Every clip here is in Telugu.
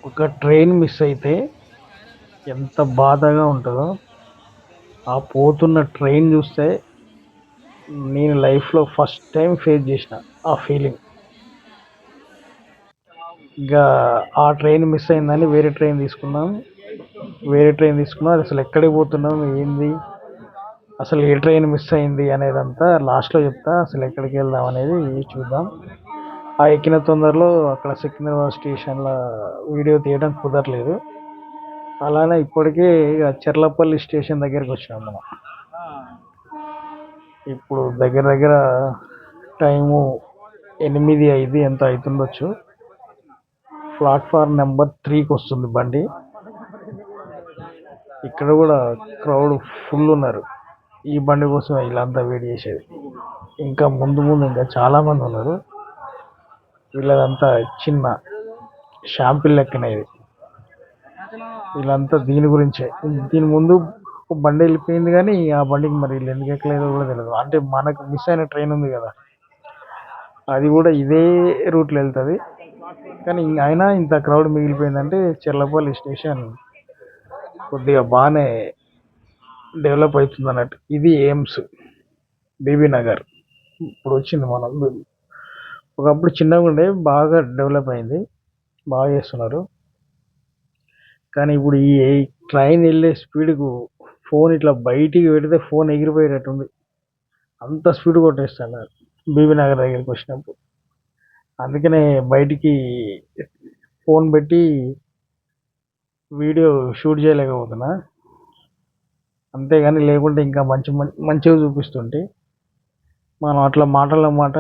ఒక ట్రైన్ మిస్ అయితే ఎంత బాధగా ఉంటుందో ఆ పోతున్న ట్రైన్ చూస్తే నేను లైఫ్లో ఫస్ట్ టైం ఫేస్ చేసిన ఆ ఫీలింగ్. ఇంకా ఆ ట్రైన్ మిస్ అయిందని వేరే ట్రైన్ తీసుకున్నాం. అది అసలు ఎక్కడికి పోతున్నాం, ఏంది, అసలు ఏ ట్రైన్ మిస్ అయింది అనేదంతా లాస్ట్లో చెప్తా. అసలు ఎక్కడికి వెళ్దాం అనేది చూద్దాం. ఆ ఎక్కిన తొందరలో అక్కడ సికింద్రాబాద్ స్టేషన్లో వీడియో తీయడం కుదరలేదు. అలానే ఇప్పటికే ఇక చెర్లపల్లి స్టేషన్ దగ్గరికి వచ్చినాం మనం. ఇప్పుడు దగ్గర దగ్గర టైము 8:05 ఎంత అవుతుండొచ్చు. ప్లాట్ఫామ్ నెంబర్ 3కి వస్తుంది బండి. ఇక్కడ కూడా క్రౌడ్ ఫుల్ ఉన్నారు. ఈ బండి కోసం వీళ్ళంతా వెయిట్ చేసేది. ఇంకా ముందు ఇంకా చాలామంది ఉన్నారు. వీళ్ళదంతా చిన్న షాంపిల్ లెక్కన ఇది. వీళ్ళంతా దీని గురించే. దీని ముందు ఒక బండి వెళ్ళిపోయింది కానీ ఆ బండికి మరి వీళ్ళు ఎందుకు ఎక్కలేదో కూడా తెలియదు. అంటే మనకు మిస్ అయిన ట్రైన్ ఉంది కదా, అది కూడా ఇదే రూట్లో వెళ్తుంది. కానీ అయినా ఇంత క్రౌడ్ మిగిలిపోయిందంటే చెర్లపల్లి స్టేషన్ కొద్దిగా బాగానే డెవలప్ అవుతుంది అన్నట్టు. ఇది ఎయిమ్స్ బీబీ నగర్. ఇప్పుడు వచ్చింది మనం. ఒకప్పుడు చిన్నగా ఉండే బాగా డెవలప్ అయింది, బాగా చేస్తున్నారు. కానీ ఇప్పుడు ఈ ట్రైన్ వెళ్ళే స్పీడ్కు ఫోన్ ఇట్లా బయటికి పెడితే ఫోన్ ఎగిరిపోయేటట్టుంది. అంత స్పీడ్ కొట్టేస్తాను బీబీ నగర్ దగ్గరికి వచ్చినప్పుడు. అందుకనే బయటికి ఫోన్ పెట్టి వీడియో షూట్ చేయలేకపోతున్నా. అంతేగాని లేకుంటే ఇంకా మంచిగా చూపిస్తుంటే. మనం అట్లా మాట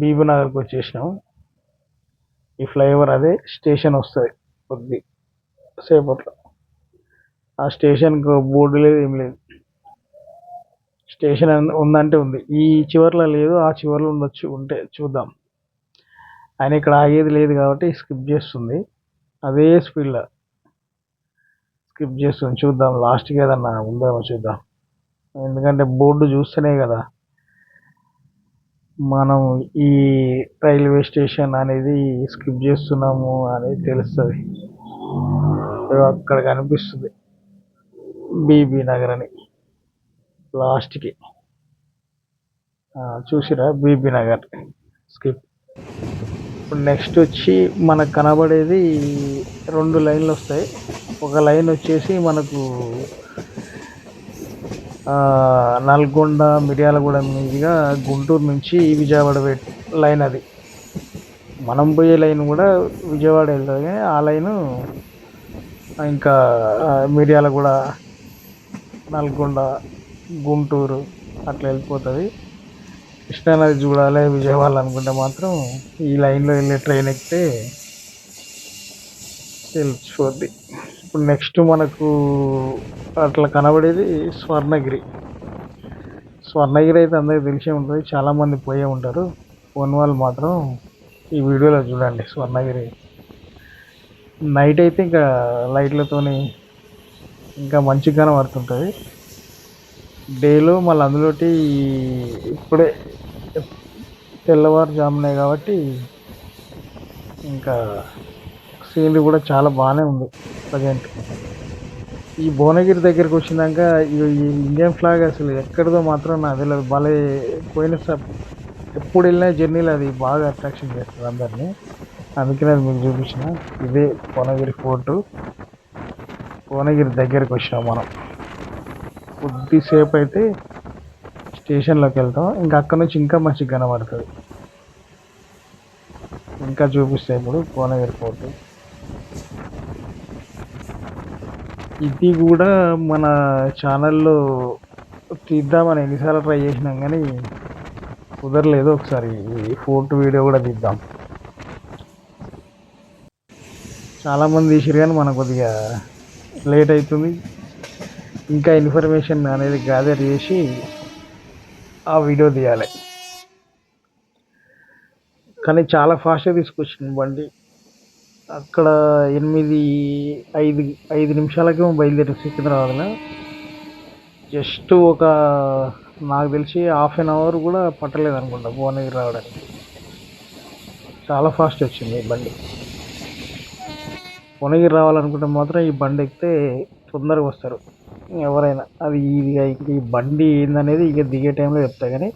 బీబీ నగర్కి వచ్చేసినాం. ఈ ఫ్లైఓవర్ అదే స్టేషన్ వస్తుంది కొద్ది సేపట్లో. ఆ స్టేషన్కి బోర్డు లేదు, ఏం లేదు. స్టేషన్ ఉందంటే ఉంది, ఈ చివర్లో లేదు, ఆ చివర్లో ఉండొచ్చు. ఉంటే చూద్దాం. ఆయన ఇక్కడ ఆగేది లేదు కాబట్టి స్కిప్ చేస్తుంది. అదే స్పీడ్లో స్కిప్ చేస్తుంది. చూద్దాం లాస్ట్కి ఏదన్నా ఉందేమో చూద్దాం. ఎందుకంటే బోర్డు చూస్తేనే కదా మనం ఈ రైల్వే స్టేషన్ అనేది స్కిప్ చేస్తున్నాము అనేది తెలుస్తుంది. అక్కడ కనిపిస్తుంది బీబీ నగర్ అని లాస్ట్కి. చూసిరా బీబీ నగర్ స్కిప్. ఇప్పుడు నెక్స్ట్ వచ్చి మనకు కనబడేది 2 లైన్లు వస్తాయి. ఒక లైన్ వచ్చేసి మనకు నల్గొండ మిర్యాలగూడ మీదుగా గుంటూరు నుంచి విజయవాడ లైన్. అది మనం పోయే లైన్ కూడా విజయవాడ వెళ్తుంది, కానీ ఆ లైను ఇంకా మిర్యాలగూడ, నల్గొండ, గుంటూరు అట్లా వెళ్ళిపోతుంది. కృష్ణానది చూడాలి విజయవాడ అనుకుంటే మాత్రం ఈ లైన్లో వెళ్ళే ట్రైన్ ఎక్కితే తెలిసిపోద్ది. ఇప్పుడు నెక్స్ట్ మనకు అట్లా కనబడేది స్వర్ణగిరి. స్వర్ణగిరి అయితే అందరికి తెలిసే ఉంటుంది, చాలామంది పోయే ఉంటారు. పోని వాళ్ళు మాత్రం ఈ వీడియోలో చూడండి. స్వర్ణగిరి నైట్ అయితే ఇంకా లైట్లతోని ఇంకా మంచిగా కనబడుతుంటుంది. డేలో మళ్ళీ అందులోటి ఇప్పుడే తెల్లవారుజామునే కాబట్టి ఇంకా సీనరీ కూడా చాలా బాగానే ఉంది ప్రజెంట్. ఈ భువనగిరి దగ్గరికి వచ్చినాక ఈ ఇండియన్ ఫ్లాగ్ అసలు ఎక్కడిదో మాత్రం నాకు తెలియదు. భలే ఎప్పుడు వెళ్ళినా జర్నీలో అది బాగా అట్రాక్షన్ చేస్తుంది అందరినీ. అందుకనే అది మీకు చూపించిన. ఇదే భువనగిరి ఫోర్టు. భువనగిరి దగ్గరికి వచ్చినాం మనం. కొద్దిసేపు అయితే స్టేషన్లోకి వెళ్తాం. ఇంకా అక్కడ నుంచి ఇంకా మంచిగా కనబడుతుంది. ఇంకా చూపిస్తాయి ఇప్పుడు భువనగిరి ఫోర్టు. ఇది కూడా మన ఛానల్లో తీద్దామని ఎన్నిసార్లు ట్రై చేసినాం కానీ కుదరలేదు. ఒకసారి ఈ ఫోర్ట్ వీడియో కూడా తీద్దాం. చాలామంది తీసిరు కానీ మనకు కొద్దిగా లేట్ అవుతుంది. ఇంకా ఇన్ఫర్మేషన్ అనేది గ్యాదర్ చేసి ఆ వీడియో తీయాలి. కానీ చాలా ఫాస్ట్గా తీసుకొచ్చింది బండి. అక్కడ 8:05 నిమిషాలకేమో బయలుదేరి సికింద్రాబాద్లో. జస్ట్ నాకు తెలిసి ½ an hour కూడా పట్టలేదు అనుకుంటా భువనగిరి రావడానికి. చాలా ఫాస్ట్ వచ్చింది బండి. భువనగిరి రావాలనుకుంటే మాత్రం ఈ బండి ఎక్కితే తొందరగా వస్తారు ఎవరైనా. అది ఈ బండి ఏందనేది ఇక దిగే టైంలో చెప్తా, కానీ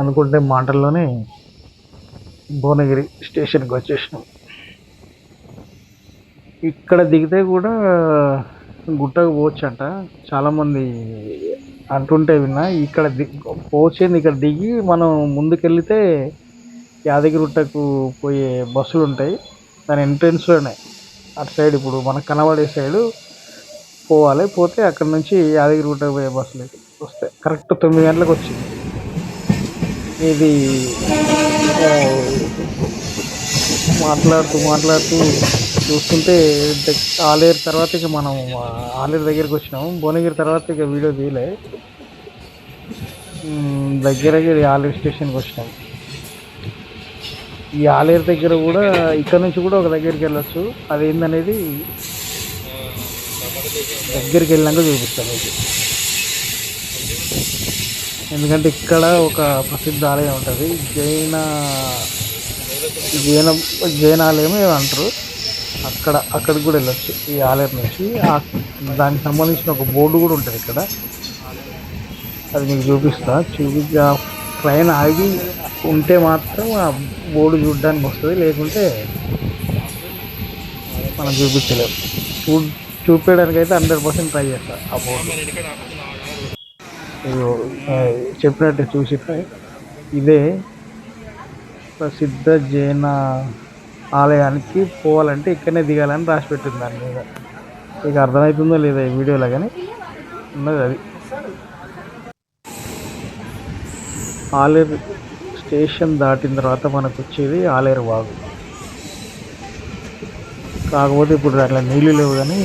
అనుకుంటే మాటల్లోనే భువనగిరి స్టేషన్కి వచ్చేసినాం. ఇక్కడ దిగితే కూడా గుట్టకు పోవచ్చంట, చాలామంది అంటుంటే విన్నా. ఇక్కడ పోవచ్చింది, ఇక్కడ దిగి మనం ముందుకెళ్తే యాదగిరిగుట్టకు పోయే బస్సులు ఉంటాయి, దాని ఎంట్రెన్స్లోనే అటు సైడ్ ఇప్పుడు మనకు కనబడే సైడు పోవాలి. పోతే అక్కడ నుంచి యాదగిరిగుట్టకు పోయే బస్సులు వస్తాయి. కరెక్ట్ 9 గంటలకు వచ్చింది. ఇది మాట్లాడుతూ చూస్తుంటే ఆలేరు తర్వాత ఇక మనం ఆలేరు దగ్గరికి వచ్చినాము. భువనగిరి తర్వాత ఇక వీడియో తీయలే. దగ్గరగా ఆలేరు స్టేషన్కి వచ్చినాము. ఈ ఆలేరు దగ్గర కూడా ఇక్కడ నుంచి కూడా ఒక దగ్గరికి వెళ్ళొచ్చు. అదేందనేది దగ్గరికి వెళ్ళాక చూపిస్తాను మీకు. ఎందుకంటే ఇక్కడ ఒక ప్రసిద్ధ ఆలయం ఉంటుంది, జైనాలయం అంటారు. అక్కడికి కూడా వెళ్ళొచ్చు ఈ ఆలయం నుంచి. దానికి సంబంధించిన ఒక బోర్డు కూడా ఉంటుంది ఇక్కడ, అది మీకు చూపిస్తా. ట్రైన్ ఆగి ఉంటే మాత్రం ఆ బోర్డు చూడడానికి వస్తుంది, లేకుంటే మనం చూపించలేము. చూపించడానికి అయితే 100% ట్రై చేస్తా. ఆ బోర్డు చెప్పినట్టు చూసి ఇదే ప్రసిద్ధ జైన ఆలయానికి పోవాలంటే ఇక్కడనే దిగాలని రాసి పెట్టింది దాని మీద. ఇక అర్థమవుతుందో లేదో ఈ వీడియోలో, కానీ ఉన్నది అది. ఆలేరు స్టేషన్ దాటిన తర్వాత మనకు వచ్చేది ఆలేరు వాగు. కాకపోతే ఇప్పుడు దాంట్లో నీళ్ళు లేవు, కానీ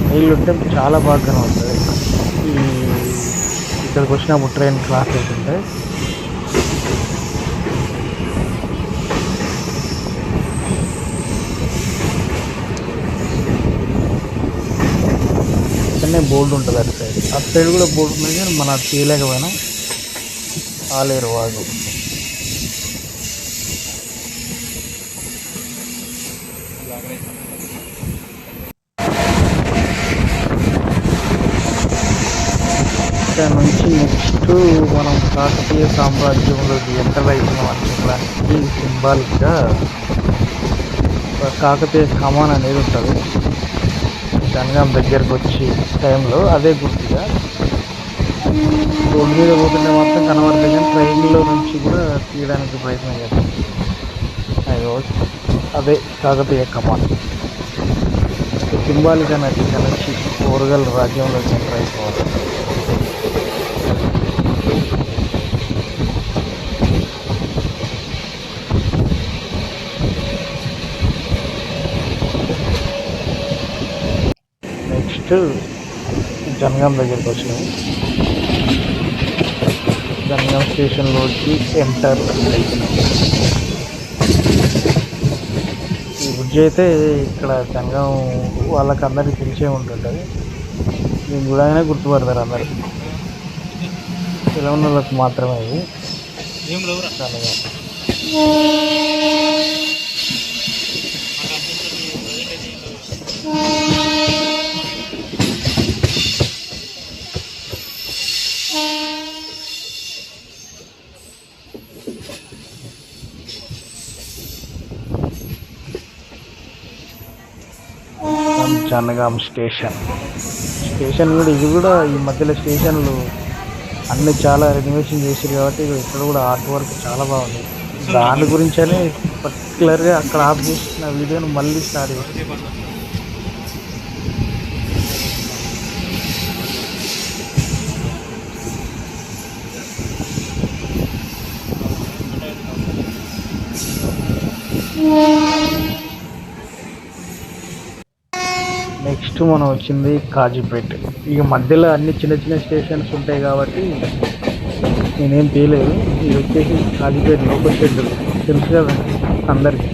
నీళ్ళు ఉంటే చాలా బాగా కనబడుతుంది. ఇక్కడికి వచ్చినప్పుడు ట్రైన్ క్రాస్ అవుతుంటే ఇక్కడనే బోర్డు ఉంటుంది. అటు సైడ్ కూడా బోర్డు ఉంది, కానీ మనం అది తీయలేకపోయినా. ఆలేరు వాగు ఇక్కడ నుంచి నెక్స్ట్ మనం కాకతీయ సామ్రాజ్యంలోకి ఎంటర్ అవుతున్నాం అని చెప్పడానికి సింబాలిక్గా కాకతీయ కమాన్ అనేది ఉంటుంది. జనగాం దగ్గరకు వచ్చి టైంలో అదే గుర్తుగా రోడ్డు మీద పోతుంటే మాత్రం కనబడుతుంది, కానీ ట్రైన్లో నుంచి కూడా తీయడానికి ప్రయత్నం చేస్తాం. అదే కాకతీయ కమాన్ సింబాలిక్ అనేది. ఇక్కడ నుంచి ఓరుగల్ రాజ్యంలోకి ఎంటర్ అయిపోవాలి. నెక్స్ట్ జనగాం దగ్గరికి వచ్చినాము. జనగాం స్టేషన్లోకి ఎంటర్ అవుతున్నాం. ఈ బ్రిడ్జ్ అయితే ఇక్కడ జనగాం వాళ్ళకి అందరికీ తెలిసే ఉంటుంటుంది. దీన్ని చూడగానే గుర్తుపడతారు అందరు, ఇలా ఉన్న వాళ్ళకి మాత్రమే ఇది జనగాం. జనగాం స్టేషన్ కూడా ఇది కూడా ఈ మధ్యలో స్టేషన్లు అన్నీ చాలా రెనోవేషన్ చేశారు కాబట్టి ఇక్కడ కూడా ఆర్ట్ వర్క్ చాలా బాగుంది. దాని గురించనే పర్టికులర్గా అక్కడ ఆఫ్ చేసిన వీడియోని మళ్ళీ స్టార్ట్ చేసి నెక్స్ట్ మనం వచ్చింది కాజీపేట. ఇక మధ్యలో అన్ని చిన్న చిన్న స్టేషన్స్ ఉంటాయి కాబట్టి నేనేం తీయలేదు. ఇది వచ్చేసి కాజీపేట లోకల్ షెడ్, తెలుసు కదా అందరికీ.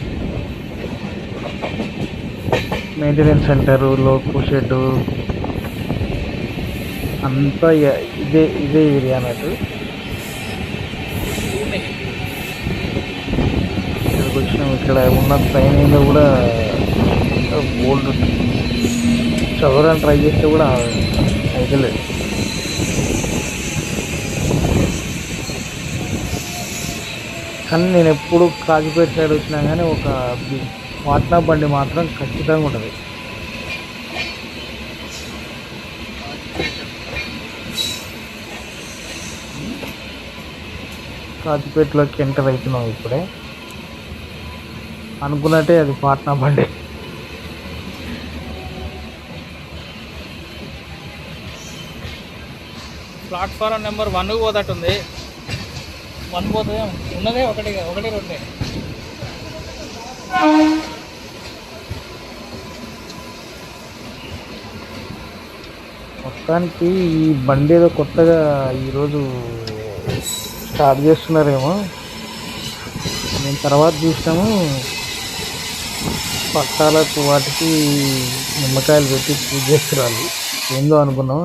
మెయింటెనెన్స్ సెంటరు, లోకల్ షెడ్ అంతా ఇదే ఏరియా అన్నట్టు. ఇక్కడ ఉన్న ట్రైన్ ఏందో కూడా బోల్డ్ చదవడానికి ట్రై చేస్తే కూడా అయితే లేదు. కానీ నేను ఎప్పుడు కాజీపేట సైడ్ వచ్చినా కానీ ఒక పాట్నా బండి మాత్రం ఖచ్చితంగా ఉంటుంది. కాజీపేటలోకి ఎంటర్ అవుతున్నాం ఇప్పుడే. అనుకున్నట్టే అది పాట్నా బండి. Platform number 1 పోతట్టుంది. 1 పోతుంది ఉన్నదే ఒకటి 2. మొత్తానికి ఈ బండి ఏదో కొత్తగా ఈరోజు స్టార్ట్ చేస్తున్నారేమో. మేము తర్వాత చూసినాము పట్టాలకు వాటికి నిమ్మకాయలు పెట్టి పూజ చేస్తున్నారు. ఏందో అనుకున్నాం.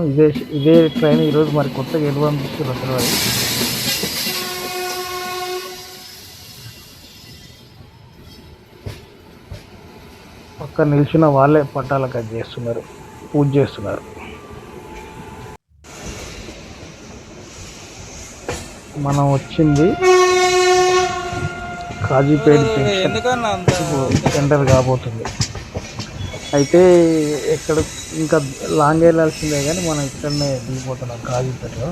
ఇదే ట్రైన్ ఈరోజు మరి కొత్తగా ఎటు పంపిస్తున్నారు తెలియదు. పక్కన నిల్చున్న వాళ్ళే పట్టాలకు అది చేస్తున్నారు, పూజ చేస్తున్నారు. మనం వచ్చింది కాజీపేట జంక్షన్ సెంటర్ కాబోతుంది. అయితే ఎక్కడ ఇంకా లాంగ్ వెళ్ళాల్సిందే కానీ మనం ఇక్కడనే దిగిపోతున్నాం కాజీపేటలో.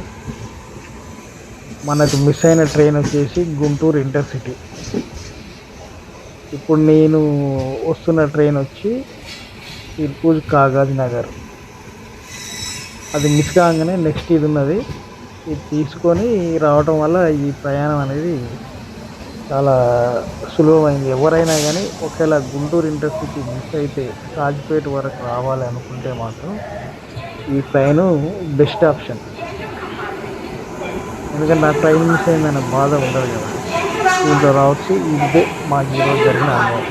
మనకు మిస్ అయిన ట్రైన్ వచ్చేసి గుంటూరు ఇంటర్సిటీ. ఇప్పుడు నేను వస్తున్న ట్రైన్ వచ్చి ఇర్పూజ్ కాగజ్ నగర్. అది మిస్ కాగానే నెక్స్ట్ ఇది ఉన్నది. ఇది తీసుకొని రావడం వల్ల ఈ ప్రయాణం అనేది చాలా సులభమైంది. ఎవరైనా కానీ ఒకవేళ గుంటూరు ఇంటర్సిటీ మిస్ అయితే కాజీపేట వరకు రావాలి అనుకుంటే మాత్రం ఈ ట్రైను బెస్ట్ ఆప్షన్. ఎందుకంటే నా ట్రైన్ మిస్ అయిందనే బాధ ఉండదు కదా. దీంట్లో రావచ్చు. ఇదే మాకు ఈరోజు జరిగిన అనుభవం.